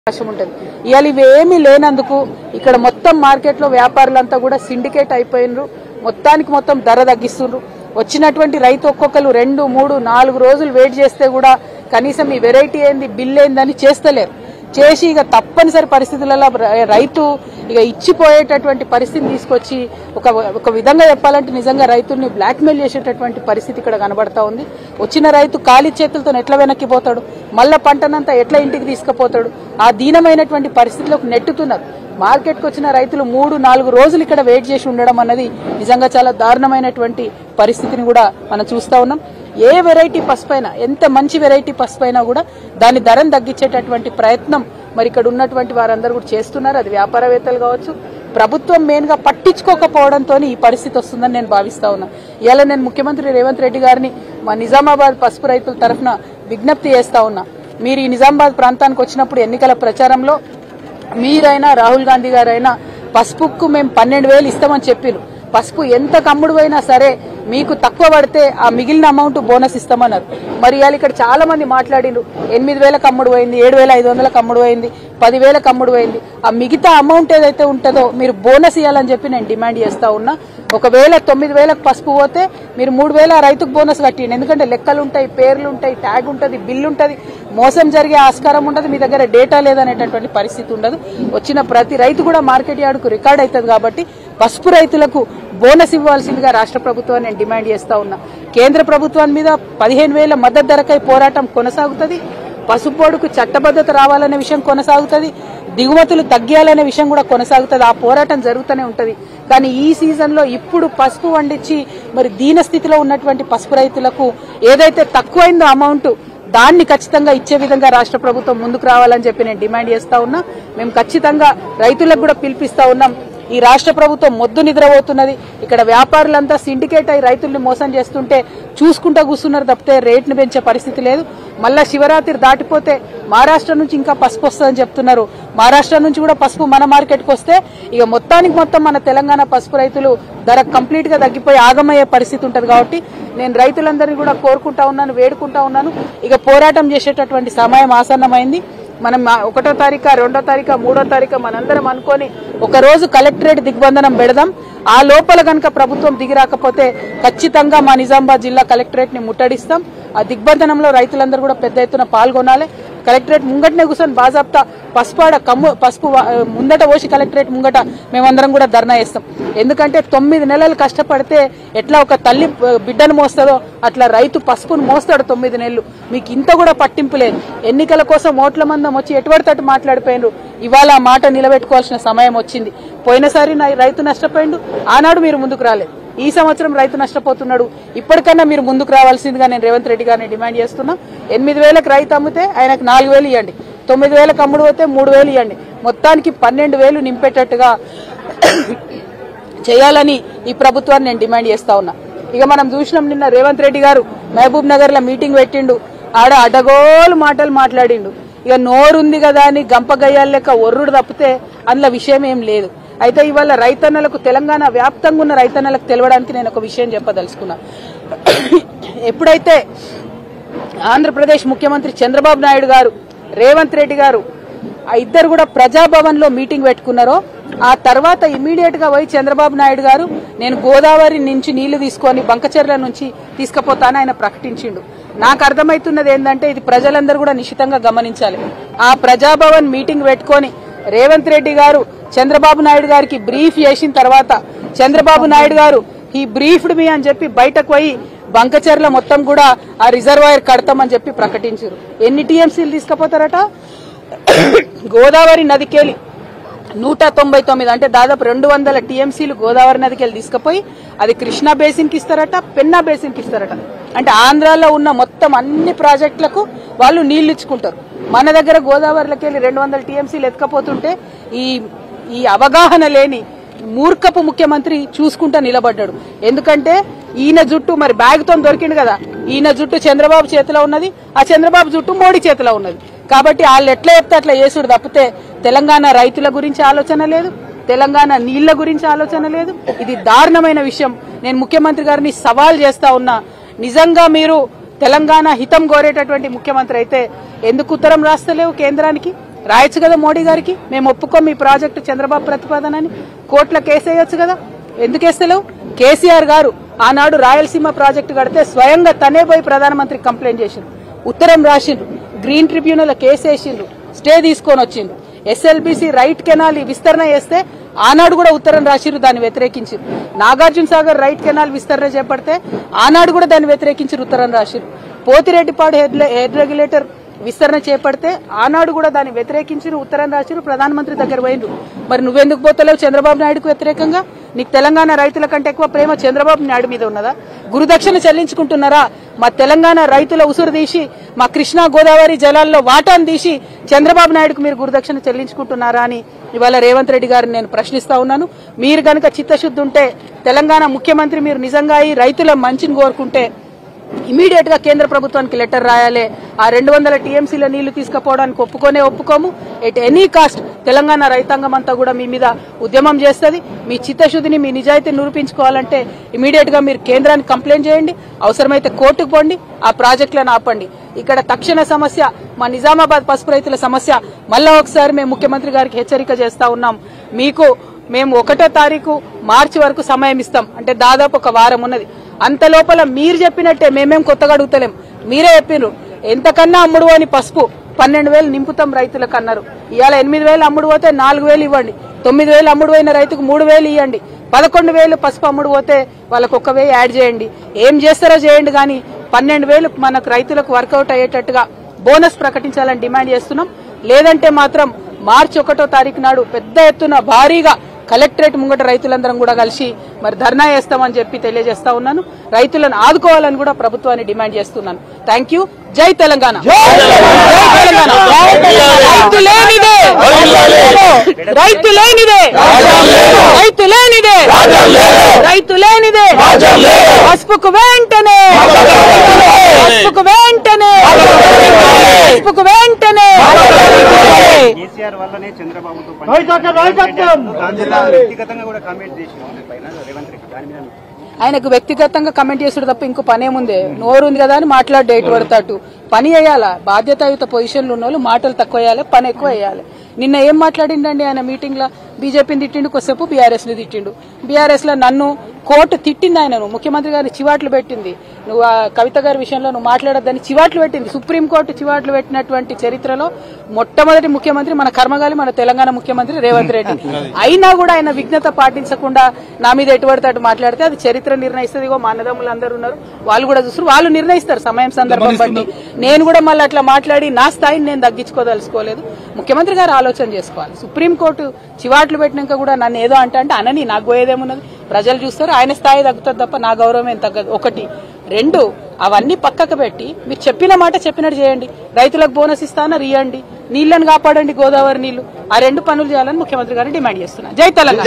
అవకాశం ఉంటుంది. ఇవాళ ఇవేమీ లేనందుకు ఇక్కడ మొత్తం మార్కెట్లో వ్యాపారులంతా కూడా సిండికేట్ అయిపోయినరు. మొత్తానికి మొత్తం ధర తగ్గిస్తున్నారు. వచ్చినటువంటి రైతు ఒక్కొక్కరు 2, 3, 4 రోజులు వెయిట్ చేస్తే కూడా కనీసం ఈ వెరైటీ ఏంది బిల్ ఏందని చేస్తలేరు. చేసి ఇక తప్పనిసరి పరిస్థితులలో రైతు ఇక ఇచ్చిపోయేటటువంటి పరిస్థితిని తీసుకొచ్చి ఒక విధంగా చెప్పాలంటే నిజంగా రైతుల్ని బ్లాక్మెయిల్ చేసేటటువంటి పరిస్థితి ఇక్కడ కనబడతా ఉంది. వచ్చిన రైతు ఖాళీ చేతులతో ఎట్లా వెనక్కిపోతాడు, మళ్ళా పంటనంతా ఎట్లా ఇంటికి తీసుకుపోతాడు, ఆ దీనమైనటువంటి పరిస్థితిలోకి నెట్టుతున్నారు. మార్కెట్కి వచ్చిన రైతులు 3, 4 రోజులు ఇక్కడ వెయిట్ చేసి ఉండడం అన్నది నిజంగా చాలా దారుణమైనటువంటి పరిస్థితిని కూడా మనం చూస్తా ఉన్నాం. ఏ వెరైటీ పసుపైనా, ఎంత మంచి వెరైటీ పసుపైనా కూడా దాని ధరను తగ్గించేటటువంటి ప్రయత్నం మరి ఇక్కడ ఉన్నటువంటి వారందరూ కూడా చేస్తున్నారు. అది వ్యాపారవేత్తలు కావచ్చు, ప్రభుత్వం మెయిన్ గా పట్టించుకోకపోవడంతో ఈ పరిస్థితి వస్తుందని నేను భావిస్తా ఉన్నా. ఇవాళ నేను ముఖ్యమంత్రి రేవంత్ రెడ్డి గారిని మా నిజామాబాద్ పసుపు రైతుల తరఫున విజ్ఞప్తి చేస్తా ఉన్నా. మీరు ఈ నిజామాబాద్ ప్రాంతానికి వచ్చినప్పుడు ఎన్నికల ప్రచారంలో మీరైనా రాహుల్ గాంధీ గారైనా పసుపుకు మేము 12,000 ఇస్తామని చెప్పారు. పసుపు ఎంత కమ్ముడు అయినా సరే మీకు తక్కువ పడితే ఆ మిగిలిన అమౌంట్ బోనస్ ఇస్తామన్నారు. మరి ఇవాళ ఇక్కడ చాలా మంది మాట్లాడిండ్రు 8,000 కమ్ముడు అయింది, 7,500 కమ్ముడు అయింది, 10,000 కమ్ముడు అయింది. ఆ మిగతా అమౌంట్ ఏదైతే ఉంటుందో మీరు బోనస్ ఇవ్వాలని చెప్పి నేను డిమాండ్ చేస్తా ఉన్నా. ఒకవేళ 9,000 పసుపు పోతే మీరు 3,000 రైతుకు బోనస్ కట్టిండి. ఎందుకంటే లెక్కలు ఉంటాయి, పేర్లు ఉంటాయి, ట్యాగ్ ఉంటుంది, బిల్లు ఉంటుంది, మోసం జరిగే ఆస్కారం ఉండదు, మీ దగ్గర డేటా లేదనేటటువంటి పరిస్థితి ఉండదు. వచ్చిన ప్రతి రైతు కూడా మార్కెట్ యార్డుకు రికార్డ్ అవుతుంది. కాబట్టి పసుపు రైతులకు బోనస్ ఇవ్వాల్సిందిగా రాష్ట్ర ప్రభుత్వాన్ని నేను డిమాండ్ చేస్తా ఉన్నా. కేంద్ర ప్రభుత్వం మీద 15,000 మద్దతు ధరకై పోరాటం కొనసాగుతుంది. పసుపు బోర్డుకు చట్టబద్ధత రావాలనే విషయం కొనసాగుతుంది. దిగుమతులు తగ్గాలనే విషయం కూడా కొనసాగుతుంది. ఆ పోరాటం జరుగుతూనే ఉంటది. కానీ ఈ సీజన్ లో ఇప్పుడు పసుపు వండించి మరి దీన స్థితిలో ఉన్నటువంటి పసుపు రైతులకు ఏదైతే తక్కువైందో అమౌంట్ దాన్ని ఖచ్చితంగా ఇచ్చే విధంగా రాష్ట్ర ప్రభుత్వం ముందుకు రావాలని చెప్పి నేను డిమాండ్ చేస్తా ఉన్నా. మేము ఖచ్చితంగా రైతులకు కూడా పిలిపిస్తా ఉన్నాం. ఈ రాష్ట్ర ప్రభుత్వం మొద్దు నిద్రపోతున్నది. ఇక్కడ వ్యాపారులంతా సిండికేట్ అయి రైతుల్ని మోసం చేస్తుంటే చూసుకుంటా కూర్చున్నారు తప్పితే రేట్ను పెంచే పరిస్థితి లేదు. మళ్ళా శివరాత్రి దాటిపోతే మహారాష్ట్ర నుంచి ఇంకా పసుపు వస్తుందని చెప్తున్నారు. మహారాష్ట్ర నుంచి కూడా పసుపు మన మార్కెట్కి వస్తే ఇక మొత్తానికి మొత్తం మన తెలంగాణ పసుపు రైతులు ధర కంప్లీట్ గా తగ్గిపోయి ఆగమయ్యే పరిస్థితి ఉంటది. కాబట్టి నేను రైతులందరినీ కూడా కోరుకుంటా ఉన్నాను, వేడుకుంటా ఉన్నాను. ఇక పోరాటం చేసేటటువంటి సమయం ఆసన్నమైంది. మనం 1వ తారీఖు, 2వ తారీఖు, 3వ తారీఖు మనందరం అనుకొని ఒకరోజు కలెక్టరేట్ దిగ్బంధనం పెడదాం. ఆ లోపల కనుక ప్రభుత్వం దిగి రాకపోతే ఖచ్చితంగా మా నిజామాబాద్ జిల్లా కలెక్టరేట్ ని ముట్టడిస్తాం. ఆ దిగ్బంధనంలో రైతులందరూ కూడా పెద్ద ఎత్తున పాల్గొనాలి. కలెక్టరేట్ ముంగటనే కూర్చొని బాజాప్తా పసుపు ముందట పోసి కలెక్టరేట్ ముంగట మేమందరం కూడా ధర్నా చేస్తాం. ఎందుకంటే 9 నెలలు కష్టపడితే ఎట్లా ఒక తల్లి బిడ్డను మోస్తుందో అట్లా రైతు పసుపును మోస్తాడు 9 నెలలు. మీకు ఇంత కూడా పట్టింపు లేదు. ఎన్నికల కోసం ఓట్ల మందం వచ్చి ఎటువడితట్టు మాట్లాడిపోయినారు. ఇవాళ ఆ మాట నిలబెట్టుకోవాల్సిన సమయం వచ్చింది. పోయినసారి రైతు నష్టపోయిండు, ఆనాడు మీరు ముందుకు రాలేదు. ఈ సంవత్సరం రైతు నష్టపోతున్నాడు. ఇప్పటికన్నా మీరు ముందుకు రావాల్సిందిగా నేను రేవంత్ రెడ్డి గారిని డిమాండ్ చేస్తున్నా. 8,000 రైతు అమ్మితే ఆయనకు 4,000 ఇవ్వండి, 9,000 అమ్ముడు పోతే 3,000 ఇవ్వండి. మొత్తానికి 12,000 నింపేటట్టుగా చేయాలని ఈ ప్రభుత్వాన్ని నేను డిమాండ్ చేస్తా ఉన్నా. ఇక మనం చూసినాం నిన్న రేవంత్ రెడ్డి గారు మహబూబ్ నగర్ లో మీటింగ్ పెట్టిండు. ఆడ అడగోలు మాటలు మాట్లాడిండు. ఇక నోరుంది కదా అని గంపగయ్యాల లెక్క ఒర్రుడు తప్పితే అందులో విషయం ఏం లేదు. అయితే ఇవాళ రైతన్నలకు, తెలంగాణ వ్యాప్తంగా ఉన్న రైతన్నలకు తెలవడానికి నేను ఒక విషయం చెప్పదలుచుకున్నా. ఎప్పుడైతే ఆంధ్రప్రదేశ్ ముఖ్యమంత్రి చంద్రబాబు నాయుడు గారు, రేవంత్ రెడ్డి గారు ఆ ఇద్దరు కూడా ప్రజాభవన్ లో మీటింగ్ పెట్టుకున్నారో ఆ తర్వాత ఇమీడియట్ గా పోయి చంద్రబాబు నాయుడు గారు నేను గోదావరి నుంచి నీళ్లు తీసుకొని బంకచెర్ల నుంచి తీసుకుపోతానని ఆయన ప్రకటించిండు. నాకు అర్థమవుతున్నది ఏంటంటే ఇది ప్రజలందరూ కూడా నిశితంగా గమనించాలి. ఆ ప్రజాభవన్ మీటింగ్ పెట్టుకొని రేవంత్ రెడ్డి గారు చంద్రబాబు నాయుడు గారికి బ్రీఫ్ చేసిన తర్వాత చంద్రబాబు నాయుడు గారు ఈ బ్రీఫ్డ్ మీ అని చెప్పి బయటకు పోయి బంకచెర్ల మొత్తం కూడా ఆ రిజర్వాయర్ కడతామని చెప్పి ప్రకటించారు. ఎన్ని టీఎంసీలు తీసుకుపోతారట? గోదావరి నదికెళ్ళి 199 అంటే దాదాపు 200 టీఎంసీలు గోదావరి నదికెళ్ళి తీసుకుపోయి అది కృష్ణా బేసిన్ కి ఇస్తారట, పెన్నా బేసిన్ కి ఇస్తారట. అంటే ఆంధ్రాలో ఉన్న మొత్తం అన్ని ప్రాజెక్టులకు వాళ్ళు నీళ్లు ఇచ్చుకుంటారు. మన దగ్గర గోదావరిలోకి వెళ్ళి 200 టీఎంసీలు ఎత్తుకపోతుంటే ఈ అవగాహన లేని మూర్ఖపు ముఖ్యమంత్రి చూసుకుంటా నిలబడ్డాడు. ఎందుకంటే ఈయన జుట్టు మరి బ్యాగ్ తో దొరికిండు కదా, ఈయన జుట్టు చంద్రబాబు చేతిలో ఉన్నది, ఆ చంద్రబాబు జుట్టు మోడీ చేతిలో ఉన్నది. కాబట్టి వాళ్ళు ఎట్లా చెప్తే అట్లా చేసుడు తప్పితే తెలంగాణ రైతుల గురించి ఆలోచన లేదు, తెలంగాణ నీళ్ల గురించి ఆలోచన లేదు. ఇది దారుణమైన విషయం. నేను ముఖ్యమంత్రి గారిని సవాల్ చేస్తా ఉన్నా, నిజంగా మీరు తెలంగాణ హితం కోరేటటువంటి ముఖ్యమంత్రి అయితే ఎందుకు ఉత్తరం రాస్తలేవు కేంద్రానికి? రాయొచ్చు కదా మోడీ గారికి, మేము ఒప్పుకోం మీ ప్రాజెక్టు చంద్రబాబు ప్రతిపాదనని, కోర్టులో కేసు వేయొచ్చు కదా. ఎందుకు వేస్తలేవు? కేసీఆర్ గారు ఆనాడు రాయలసీమ ప్రాజెక్టు కడితే స్వయంగా తనే పోయి ప్రధానమంత్రికి కంప్లైంట్ చేసిండ్రు, ఉత్తరం రాసిండ్రు, గ్రీన్ ట్రిబ్యునల్ కేసు వేసిండ్రు, స్టే తీసుకొని వచ్చిండ్రు. ఎస్ఎల్బీసీ రైట్ కెనాల్ విస్తరణ చేస్తే ఆనాడు కూడా ఉత్తరం రాసిరు, దాన్ని వ్యతిరేకించారు. నాగార్జున సాగర్ రైట్ కెనాల్ విస్తరణ చేపడితే ఆనాడు కూడా దాన్ని వ్యతిరేకించారు, ఉత్తరం రాసిరు. పోతిరెడ్డిపాడు హెడ్ రెగ్యులేటర్ విస్తరణ చేపడితే ఆనాడు కూడా దాన్ని వ్యతిరేకించారు, ఉత్తరం రాసిరు, ప్రధానమంత్రి దగ్గర పోయిండ్రు. మరి నువ్వెందుకు పోతలేవు చంద్రబాబు నాయుడుకు వ్యతిరేకంగా? నీకు తెలంగాణ రైతుల కంటే ఎక్కువ ప్రేమ చంద్రబాబు నాయుడు మీద ఉన్నదా? గురుదక్షిణ చెల్లించుకుంటున్నారా? మా తెలంగాణ రైతుల ఉసురు తీసి మా కృష్ణా గోదావరి జలాల్లో వాటాను తీసి చంద్రబాబు నాయుడుకు మీరు గురుదక్షిణ చెల్లించుకుంటున్నారా అని ఇవాళ రేవంత్ రెడ్డి గారిని నేను ప్రశ్నిస్తా ఉన్నాను. మీరు గనక చిత్తశుద్ధి ఉంటే, తెలంగాణ ముఖ్యమంత్రి మీరు నిజంగా ఈ రైతుల మంచిని కోరుకుంటే ఇమీడియట్ గా కేంద్ర ప్రభుత్వానికి లెటర్ రాయాలి. ఆ 200 టీఎంసీల నీళ్లు తీసుకుపోవడానికి ఒప్పుకోము. ఎట్ ఎనీ కాస్ట్ తెలంగాణ రైతాంగం అంతా కూడా మీ మీద ఉద్యమం చేస్తుంది. మీ చిత్తశుద్ధిని, మీ నిజాయితీని నిరూపించుకోవాలంటే ఇమీడియట్ గా మీరు కేంద్రానికి కంప్లైంట్ చేయండి, అవసరమైతే కోర్టుకు పోండి, ఆ ప్రాజెక్టులను ఆపండి. ఇక్కడ తక్షణ సమస్య మా నిజామాబాద్ పసుపు రైతుల సమస్య. మళ్ళా ఒకసారి మేము ముఖ్యమంత్రి గారికి హెచ్చరిక చేస్తా ఉన్నాం. మేము 1వ తారీఖు మార్చి వరకు సమయం ఇస్తాం, అంటే దాదాపు ఒక వారం ఉన్నది. అంత లోపల మీరు చెప్పినట్టే, మేమేం కొత్తగా అడుగుతలేం, మీరే చెప్పిండ్రు ఎంతకన్నా అమ్ముడు అని పసుపు 12,000 నింపుతాం రైతులకు అన్నారు. ఇవాళ 8,000 అమ్ముడు పోతే 4,000 ఇవ్వండి, 9,000 అమ్ముడు అయిన రైతుకు 3,000 ఇవ్వండి, 11,000 పసుపు అమ్ముడు పోతే వాళ్ళకు 1,000 యాడ్ చేయండి. ఏం చేస్తారో చేయండి, కానీ 12,000 మనకు రైతులకు వర్కౌట్ అయ్యేటట్టుగా బోనస్ ప్రకటించాలని డిమాండ్ చేస్తున్నాం. లేదంటే మాత్రం మార్చి 1వ తారీఖు నాడు పెద్ద ఎత్తున భారీగా కలెక్టరేట్ ముంగట రైతులందరం కూడా కలిసి మరి ధర్నా చేస్తామని చెప్పి తెలియజేస్తా ఉన్నాను. రైతులను ఆదుకోవాలని కూడా ప్రభుత్వాన్ని డిమాండ్ చేస్తున్నాను. Thank you. జై తెలంగాణ. రైతులేనిదే పసుపుకు వెంటనే కేసీఆర్ వల్లనే చంద్రబాబుతో ఆయనకు వ్యక్తిగతంగా కమెంట్ చేసుడు తప్ప ఇంకో పనేముందే? నోరు ఉంది కదా అని మాట్లాడే పడతాడు. పని వేయాలా, బాధ్యతాయుత పొజిషన్లు ఉన్న వాళ్ళు మాటలు తక్కువ వేయాలి, పని ఎక్కువ వేయాలి. నిన్న ఏం మాట్లాడిండండి ఆయన మీటింగ్ లో? బీజేపీని తిట్టిండు, కొద్దిసేపు బీఆర్ఎస్ ని తిట్టిండు. బీఆర్ఎస్ లో నన్ను కోర్టు తిట్టింది, ఆయనను ముఖ్యమంత్రి గారిని చివాట్లు పెట్టింది. నువ్వు ఆ కవిత గారి విషయంలో నువ్వు మాట్లాడొద్దని చివాట్లు పెట్టింది. సుప్రీంకోర్టు చివాట్లు పెట్టినటువంటి చరిత్రలో మొట్టమొదటి ముఖ్యమంత్రి మన కర్మగాలి, మన తెలంగాణ ముఖ్యమంత్రి రేవంత్ రెడ్డి. అయినా కూడా ఆయన విఘ్నత పాటించకుండా నా మీద ఎటువంటి అటు మాట్లాడితే అది చరిత్ర నిర్ణయిస్తుంది. ఇగో మా అన్నదమ్ములు అందరూ ఉన్నారు, వాళ్ళు కూడా చూస్తారు, వాళ్ళు నిర్ణయిస్తారు సమయం సందర్భం బట్టి. నేను కూడా మళ్ళీ అట్లా మాట్లాడి నా స్థాయిని నేను తగ్గించుకోదలుచుకోలేదు. ముఖ్యమంత్రి గారు ఆలోచన చేసుకోవాలి. సుప్రీంకోర్టు చివాట్లు పెట్టినాక కూడా నన్ను ఏదో అంటే అనని, నాకు పోయేదేమున్నది? ప్రజలు చూస్తారు, ఆయన స్థాయి తగ్గుతుంది తప్ప నా గౌరవం ఏం తగ్గదు. 1, 2 అవన్నీ పక్కకు పెట్టి మీరు చెప్పిన మాట చెప్పినట్టు చేయండి. రైతులకు బోనస్ ఇస్తానని ఇవ్వండి, నీళ్లను కాపాడండి, గోదావరి నీళ్లు. ఆ 2 పనులు చేయాలని ముఖ్యమంత్రి గారిని డిమాండ్ చేస్తున్నా. జై తెలంగాణ.